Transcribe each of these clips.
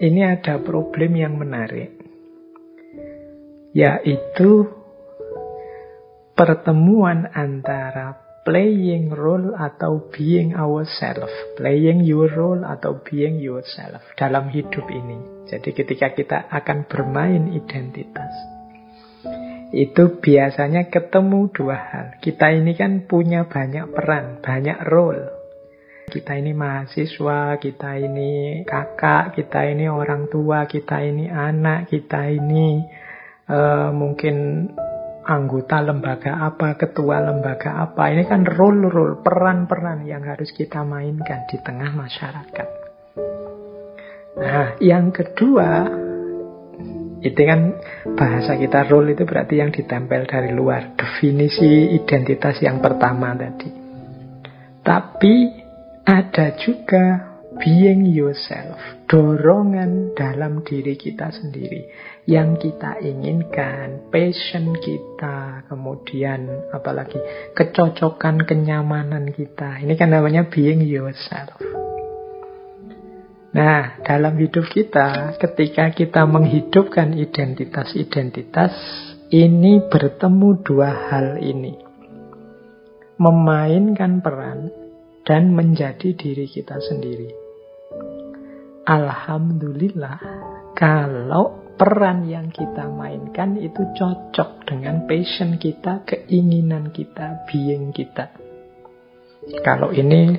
ini ada problem yang menarik, yaitu pertemuan antara playing role atau being ourselves, playing your role atau being yourself dalam hidup ini. Jadi ketika kita akan bermain identitas, itu biasanya ketemu dua hal. Kita ini kan punya banyak peran, banyak role. Kita ini mahasiswa, kita ini kakak, kita ini orang tua, kita ini anak, kita ini mungkin anggota lembaga apa, ketua lembaga apa. Ini kan role-role, peran-peran yang harus kita mainkan di tengah masyarakat. Nah, yang kedua, itu kan bahasa kita role itu berarti yang ditempel dari luar. Definisi identitas yang pertama tadi. Tapi ada juga being yourself, dorongan dalam diri kita sendiri yang kita inginkan, passion kita, kemudian apalagi kecocokan, kenyamanan kita. Ini kan namanya being yourself. Nah, dalam hidup kita, ketika kita menghidupkan identitas-identitas, ini bertemu dua hal ini. Memainkan peran dan menjadi diri kita sendiri. Alhamdulillah, kalau peran yang kita mainkan itu cocok dengan passion kita, keinginan kita, being kita. Kalau ini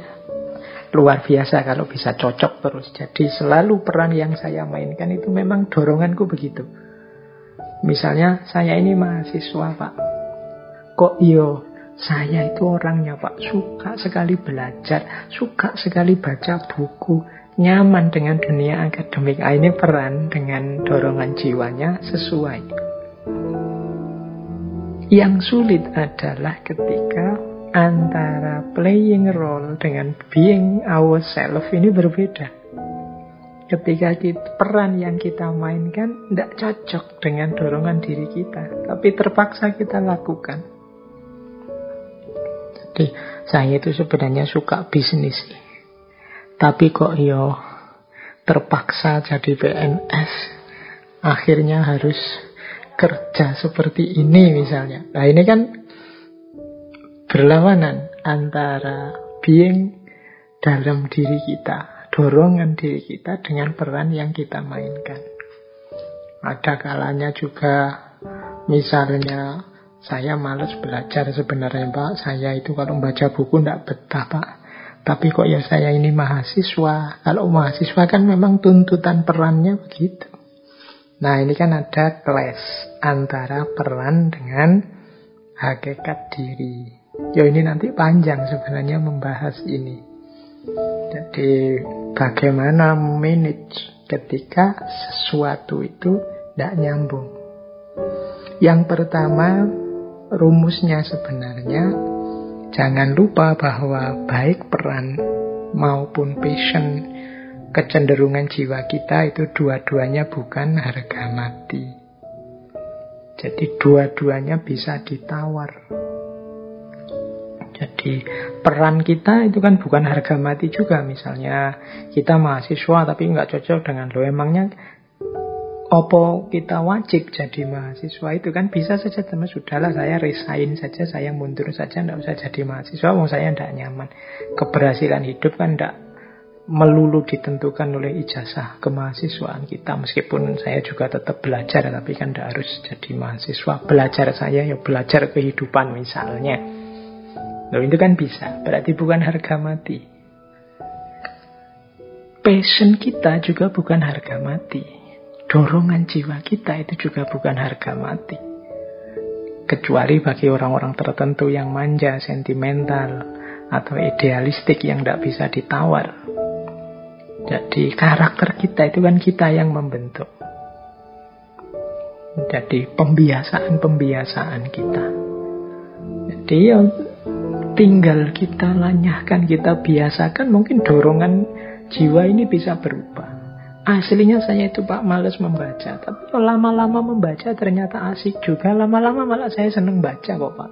luar biasa kalau bisa cocok terus. Jadi selalu peran yang saya mainkan itu memang doronganku begitu. Misalnya saya ini mahasiswa, Pak. Kok saya itu orangnya, Pak, suka sekali belajar, suka sekali baca buku, nyaman dengan dunia akademik. Ini peran dengan dorongan jiwanya sesuai. Yang sulit adalah ketika antara playing role dengan being ourselves ini berbeda. Ketika peran yang kita mainkan tidak cocok dengan dorongan diri kita, tapi terpaksa kita lakukan. Jadi saya itu sebenarnya suka bisnis, tapi kok terpaksa jadi PNS, akhirnya harus kerja seperti ini misalnya. Nah, ini kan berlawanan antara being dalam diri kita, dorongan diri kita dengan peran yang kita mainkan. Ada kalanya juga misalnya saya malas belajar sebenarnya, Pak. Saya itu kalau membaca buku tidak betah, Pak. Tapi kok saya ini mahasiswa. Kalau mahasiswa kan memang tuntutan perannya begitu. Nah, ini kan ada clash antara peran dengan hakikat diri. Ini nanti panjang sebenarnya membahas ini. Jadi bagaimana manage ketika sesuatu itu tidak nyambung. Yang pertama, rumusnya sebenarnya jangan lupa bahwa baik peran maupun passion, kecenderungan jiwa kita itu dua-duanya bukan harga mati. Jadi dua-duanya bisa ditawar. Jadi peran kita itu kan bukan harga mati juga. Misalnya kita mahasiswa tapi nggak cocok dengan lo, emangnya opo kita wajib jadi mahasiswa? Itu kan bisa saja, teman, sudahlah saya resign saja, saya mundur saja, tidak usah jadi mahasiswa, mau saya tidak nyaman. Keberhasilan hidup kan tidak melulu ditentukan oleh ijazah kemahasiswaan kita. Meskipun saya juga tetap belajar, tapi kan tidak harus jadi mahasiswa. Belajar saya belajar kehidupan misalnya. Itu kan bisa, berarti bukan harga mati. Passion kita juga bukan harga mati. Dorongan jiwa kita itu juga bukan harga mati. Kecuali bagi orang-orang tertentu yang manja, sentimental, atau idealistik yang tidak bisa ditawar. Jadi karakter kita itu kan kita yang membentuk. Jadi pembiasaan-pembiasaan kita. Jadi tinggal kita lanyahkan, kita biasakan, mungkin dorongan jiwa ini bisa berubah. Aslinya saya itu, Pak, malas membaca, tapi lama-lama membaca ternyata asik juga. Lama-lama malah saya senang baca kok, Pak.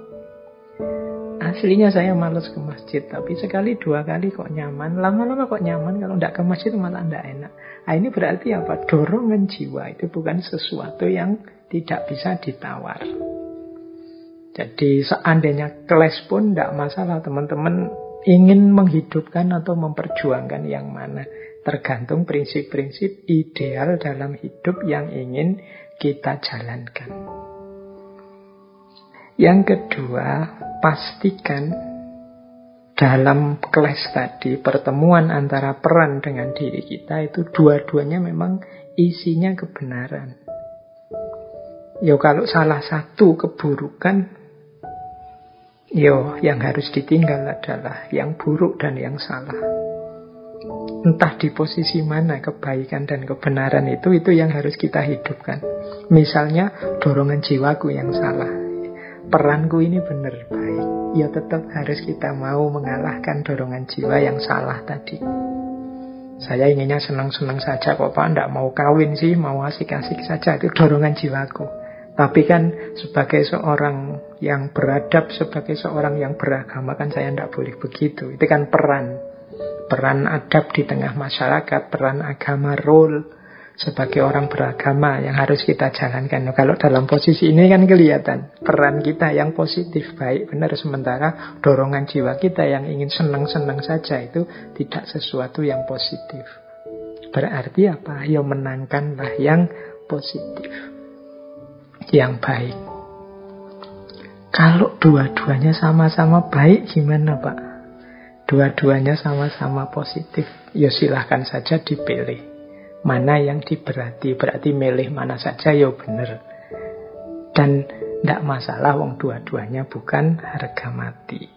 aslinya saya malas ke masjid, tapi sekali dua kali kok nyaman, lama-lama kok nyaman, kalau tidak ke masjid malah tidak enak. Nah, ini berarti apa? Dorongan jiwa itu bukan sesuatu yang tidak bisa ditawar. Jadi seandainya kelas pun tidak masalah, teman-teman ingin menghidupkan atau memperjuangkan yang mana. Tergantung prinsip-prinsip ideal dalam hidup yang ingin kita jalankan. Yang kedua, pastikan dalam kelas tadi, pertemuan antara peran dengan diri kita itu dua-duanya memang isinya kebenaran. Yo kalau salah satu keburukan, yo yang harus ditinggal adalah yang buruk dan yang salah. Entah di posisi mana kebaikan dan kebenaran itu yang harus kita hidupkan. Misalnya dorongan jiwaku yang salah, peranku ini benar baik, ya tetap harus kita mau mengalahkan dorongan jiwa yang salah tadi. Saya inginnya senang-senang saja kok Pak, tidak mau kawin sih, mau asik-asik saja, itu dorongan jiwaku. Tapi kan sebagai seorang yang beradab, sebagai seorang yang beragama kan saya tidak boleh begitu. Itu kan peran adab di tengah masyarakat, peran agama, role sebagai orang beragama yang harus kita jalankan. Kalau dalam posisi ini kan kelihatan peran kita yang positif, baik, benar. Sementara dorongan jiwa kita yang ingin senang-senang saja itu tidak sesuatu yang positif. Berarti apa? Ya menangkanlah yang positif, yang baik. Kalau dua-duanya sama-sama baik gimana Pak? Dua-duanya sama-sama positif, ya silahkan saja dipilih mana yang diberati. Berarti milih mana saja ya benar. Dan tidak masalah wong dua-duanya bukan harga mati.